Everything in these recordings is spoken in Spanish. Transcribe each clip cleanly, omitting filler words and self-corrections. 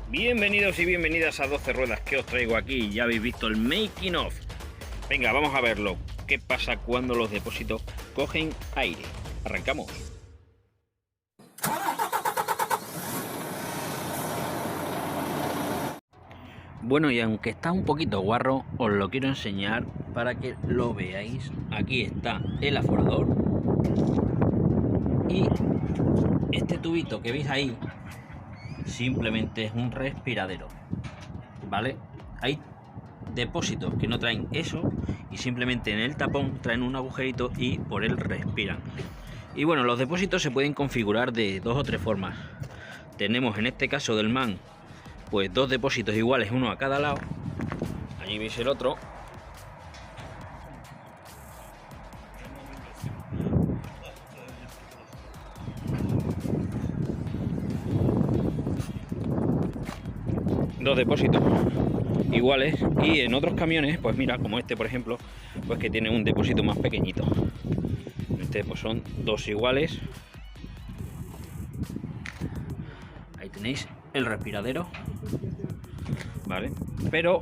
Bienvenidos y bienvenidas a 12 ruedas que os traigo aquí. Ya habéis visto el making of. Venga, vamos a verlo. ¿Qué pasa cuando los depósitos cogen aire? Arrancamos. Bueno, y aunque está un poquito guarro, os lo quiero enseñar para que lo veáis. Aquí está el aforador. Y este tubito que veis ahí simplemente es un respiradero, ¿vale? Hay depósitos que no traen eso y simplemente en el tapón traen un agujerito y por él respiran. Y bueno, los depósitos se pueden configurar de dos o tres formas. Tenemos en este caso del MAN pues dos depósitos iguales, uno a cada lado. Allí veis el otro. Dos depósitos iguales, y en otros camiones pues mira, como este por ejemplo, pues que tiene un depósito más pequeñito. Este pues son dos iguales. Ahí tenéis el respiradero, vale, pero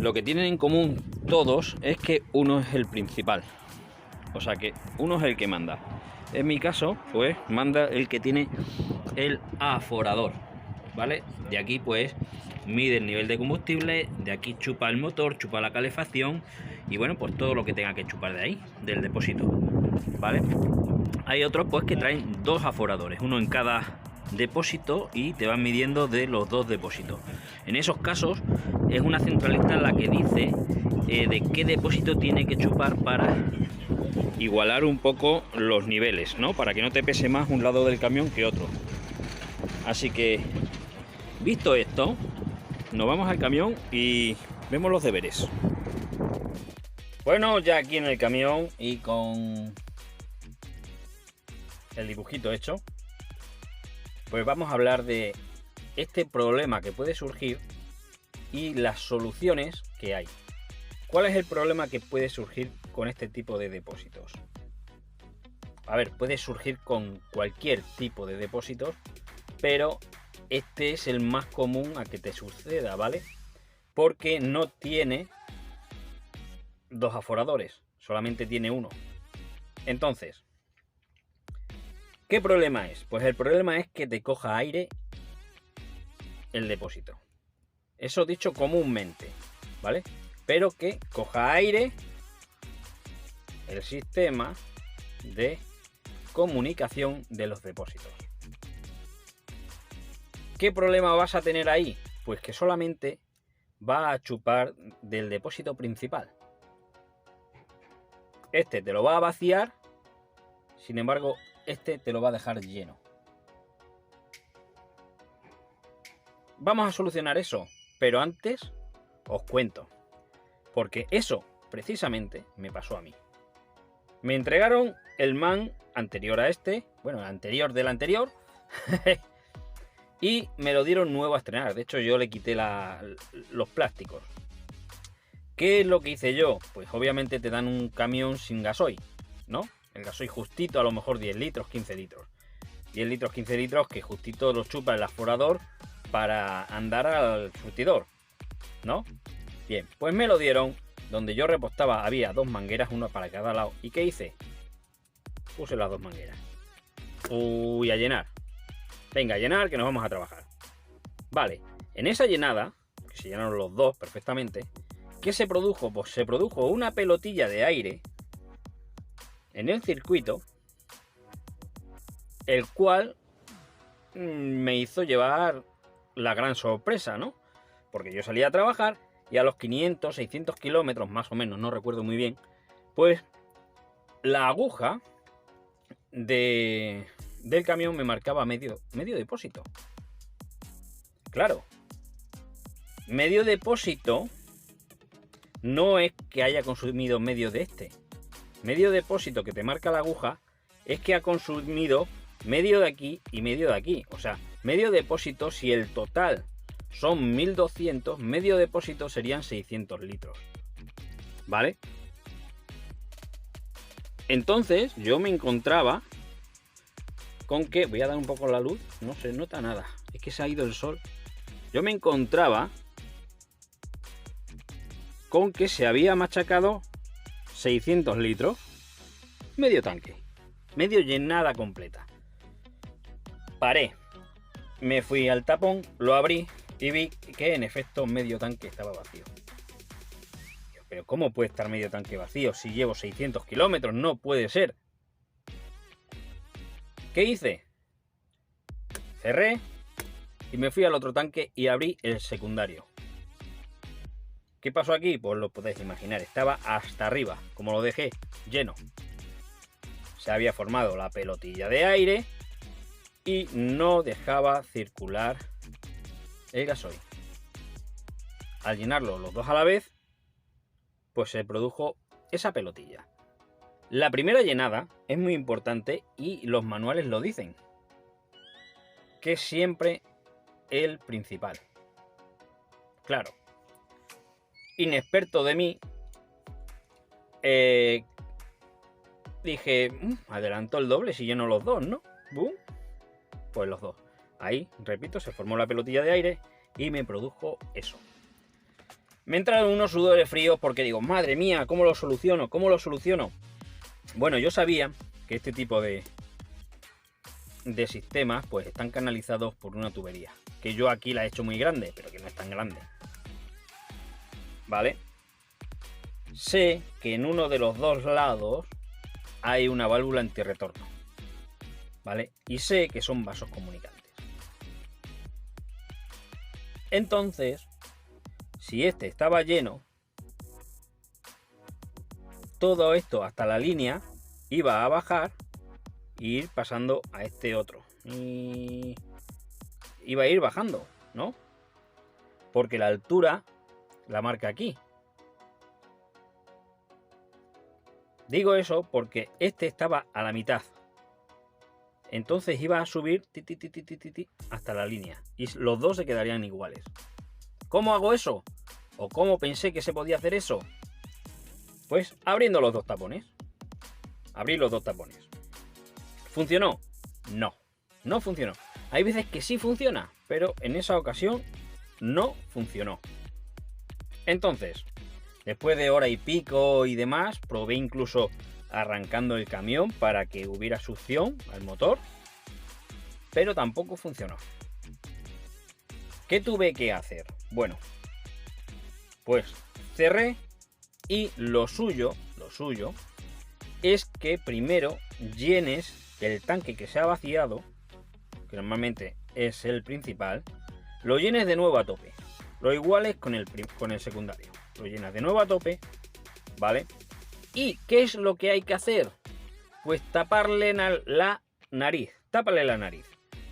lo que tienen en común todos es que uno es el principal, o sea que uno es el que manda. En mi caso pues manda el que tiene el aforador, ¿vale? De aquí pues mide el nivel de combustible, de aquí chupa el motor, chupa la calefacción y bueno, pues todo lo que tenga que chupar de ahí, del depósito, ¿vale? Hay otros pues que traen dos aforadores, uno en cada depósito, y te van midiendo de los dos depósitos. En esos casos es una centralita la que dice de qué depósito tiene que chupar para igualar un poco los niveles, ¿no? Para que no te pese más un lado del camión que otro. Así que, visto esto, nos vamos al camión y vemos los deberes. Bueno, ya aquí en el camión y con el dibujito hecho, pues vamos a hablar de este problema que puede surgir y las soluciones que hay. ¿Cuál es el problema que puede surgir con este tipo de depósitos? A ver, puede surgir con cualquier tipo de depósitos, pero este es el más común a que te suceda, ¿vale? Porque no tiene dos aforadores, solamente tiene uno. Entonces, ¿qué problema es? Pues el problema es que te coja aire el depósito. Eso dicho comúnmente, ¿vale? Pero que coja aire el sistema de comunicación de los depósitos. ¿Qué problema vas a tener ahí? Pues que solamente va a chupar del depósito principal. Este te lo va a vaciar, sin embargo, este te lo va a dejar lleno. Vamos a solucionar eso, pero antes os cuento, porque eso precisamente me pasó a mí. Me entregaron el MAN anterior a este, bueno, el anterior del anterior, y me lo dieron nuevo a estrenar. De hecho, yo le quité los plásticos. ¿Qué es lo que hice yo? Pues obviamente te dan un camión sin gasoil, ¿no? El gasoil justito, a lo mejor 10 litros, 15 litros. 10 litros, 15 litros que justito los chupa el aforador para andar al surtidor, ¿no? Bien, pues me lo dieron. Donde yo repostaba había dos mangueras, una para cada lado. ¿Y qué hice? Puse las dos mangueras. Uy, a llenar. Venga, a llenar, que nos vamos a trabajar. Vale, en esa llenada, que se llenaron los dos perfectamente, ¿qué se produjo? Pues se produjo una pelotilla de aire en el circuito, el cual me hizo llevar la gran sorpresa, ¿no? Porque yo salía a trabajar y a los 500, 600 kilómetros más o menos, no recuerdo muy bien, pues la aguja del camión me marcaba medio depósito. Claro, medio depósito no es que haya consumido medio de este. Medio depósito que te marca la aguja es que ha consumido medio de aquí y medio de aquí. O sea, medio depósito, si el total son 1200, medio depósito serían 600 litros. ¿Vale? Entonces yo me encontraba con que, voy a dar un poco la luz, no se nota nada, es que se ha ido el sol yo me encontraba con que se había machacado 600 litros, medio tanque, medio llenada completa. Paré, me fui al tapón, lo abrí y vi que en efecto medio tanque estaba vacío. Pero ¿cómo puede estar medio tanque vacío si llevo 600 kilómetros? No puede ser. ¿Qué hice? Cerré y me fui al otro tanque y abrí el secundario. ¿Qué pasó aquí? Pues lo podéis imaginar, estaba hasta arriba, como lo dejé, lleno. Se había formado la pelotilla de aire y no dejaba circular el gasoil. Al llenarlo los dos a la vez, pues se produjo esa pelotilla. La primera llenada es muy importante y los manuales lo dicen, que es siempre el principal. Claro, inexperto de mí, dije, adelantó el doble si lleno los dos, ¿no? ¡Bum! Pues los dos. Ahí, repito, se formó la pelotilla de aire y me produjo eso. Me entraron unos sudores fríos porque digo, madre mía, ¿cómo lo soluciono? ¿Cómo lo soluciono? Bueno, yo sabía que este tipo de sistemas pues están canalizados por una tubería, que yo aquí la he hecho muy grande, pero que no es tan grande. ¿Vale? Sé que en uno de los dos lados hay una válvula antirretorno, ¿vale? Y sé que son vasos comunicantes. Entonces, si este estaba lleno, todo esto hasta la línea iba a bajar e ir pasando a este otro. Y iba a ir bajando, ¿no? Porque la altura la marca aquí. Digo eso porque este estaba a la mitad. Entonces iba a subir hasta la línea. Y los dos se quedarían iguales. ¿Cómo hago eso? ¿O cómo pensé que se podía hacer eso? Pues abriendo los dos tapones. Abrí los dos tapones. ¿Funcionó? No, no funcionó. Hay veces que sí funciona, pero en esa ocasión no funcionó. Entonces, después de hora y pico y demás, probé incluso arrancando el camión para que hubiera succión al motor, pero tampoco funcionó. ¿Qué tuve que hacer? Bueno, pues cerré y lo suyo es que primero llenes el tanque que se ha vaciado, que normalmente es el principal, lo llenes de nuevo a tope. Lo iguales con el secundario. Lo llenas de nuevo a tope, ¿vale? ¿Y qué es lo que hay que hacer? Pues taparle la nariz. Tápale la nariz.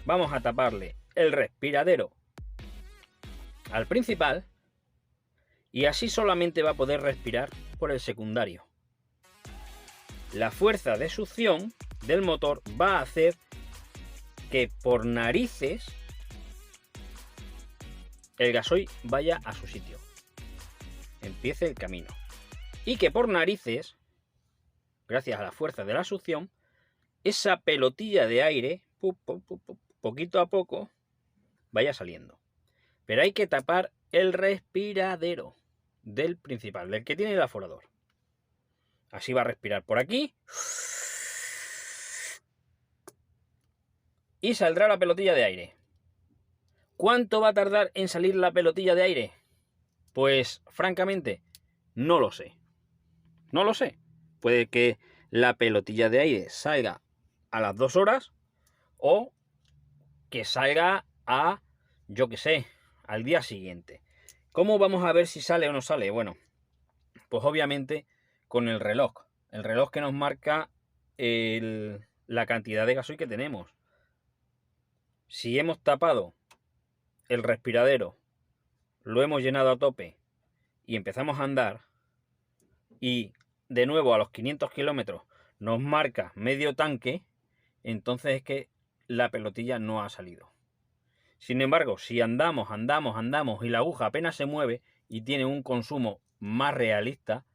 Vamos a taparle el respiradero al principal y así solamente va a poder respirar por el secundario. La fuerza de succión del motor va a hacer que por narices el gasoil vaya a su sitio, empiece el camino, y que por narices, gracias a la fuerza de la succión, esa pelotilla de aire poquito a poco vaya saliendo. Pero hay que tapar el respiradero del principal, del que tiene el aforador. Así va a respirar por aquí y saldrá la pelotilla de aire. ¿Cuánto va a tardar en salir la pelotilla de aire? Pues francamente no lo sé. No lo sé. Puede que la pelotilla de aire salga a las 2 horas o que salga a, yo qué sé, al día siguiente. ¿Cómo vamos a ver si sale o no sale? Bueno, pues obviamente con el reloj. El reloj que nos marca la cantidad de gasoil que tenemos. Si hemos tapado el respiradero, lo hemos llenado a tope y empezamos a andar y de nuevo a los 500 kilómetros nos marca medio tanque, entonces es que la pelotilla no ha salido. Sin embargo, si andamos y la aguja apenas se mueve y tiene un consumo más realista,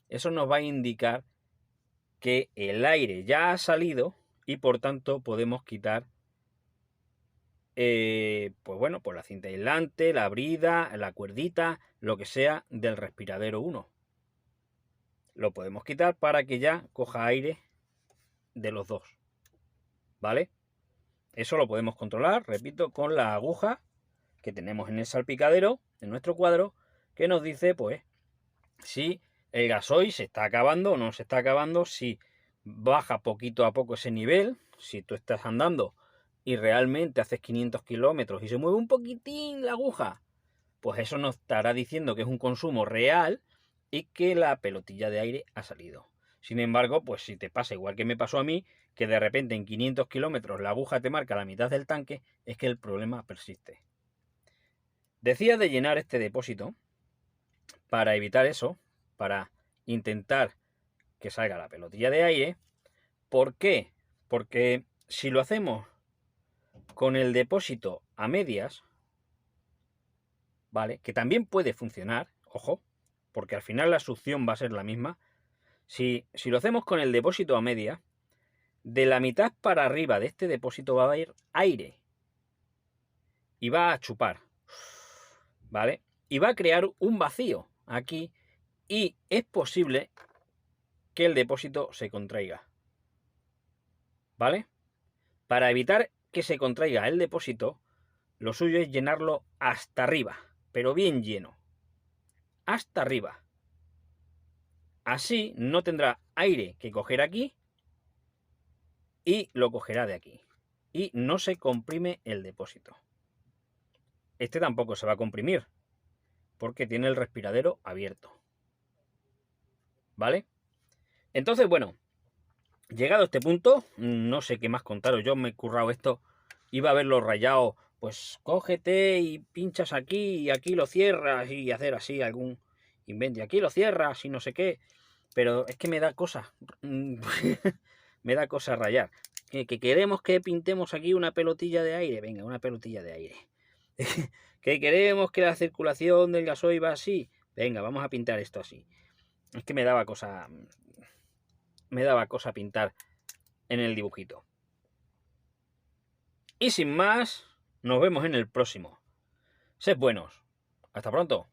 eso nos va a indicar que el aire ya ha salido y por tanto podemos quitar pues bueno, pues la cinta aislante, la brida, la cuerdita, lo que sea del respiradero 1. Lo podemos quitar para que ya coja aire de los dos, ¿vale? Eso lo podemos controlar, repito, con la aguja que tenemos en el salpicadero, en nuestro cuadro, que nos dice, pues, si el gasoil se está acabando o no se está acabando, si baja poquito a poco ese nivel, si tú estás andando y realmente haces 500 kilómetros y se mueve un poquitín la aguja, pues eso nos estará diciendo que es un consumo real y que la pelotilla de aire ha salido. Sin embargo, pues si te pasa igual que me pasó a mí, que de repente en 500 kilómetros la aguja te marca la mitad del tanque, es que el problema persiste. Decía de llenar este depósito para evitar eso, para intentar que salga la pelotilla de aire. ¿Por qué? Porque si lo hacemos con el depósito a medias, ¿vale? Que también puede funcionar, ojo, porque al final la succión va a ser la misma. Si lo hacemos con el depósito a media, de la mitad para arriba de este depósito va a ir aire. Y va a chupar, ¿vale? Y va a crear un vacío aquí y es posible que el depósito se contraiga, ¿vale? Para evitar que se contraiga el depósito, lo suyo es llenarlo hasta arriba, pero bien lleno. Hasta arriba. Así no tendrá aire que coger aquí y lo cogerá de aquí. Y no se comprime el depósito. Este tampoco se va a comprimir, porque tiene el respiradero abierto. ¿Vale? Entonces, bueno, llegado a este punto, no sé qué más contaros. Yo me he currado esto, iba a verlo rayado. Pues cógete y pinchas aquí y aquí lo cierras y hacer así algún invento. Y aquí lo cierras y no sé qué. Pero es que me da cosa. Me da cosa rayar. Que queremos que pintemos aquí una pelotilla de aire. Venga, una pelotilla de aire. Que queremos que la circulación del gasoil va así. Venga, vamos a pintar esto así. Es que me daba cosa pintar en el dibujito. Y sin más, nos vemos en el próximo. Sed buenos. Hasta pronto.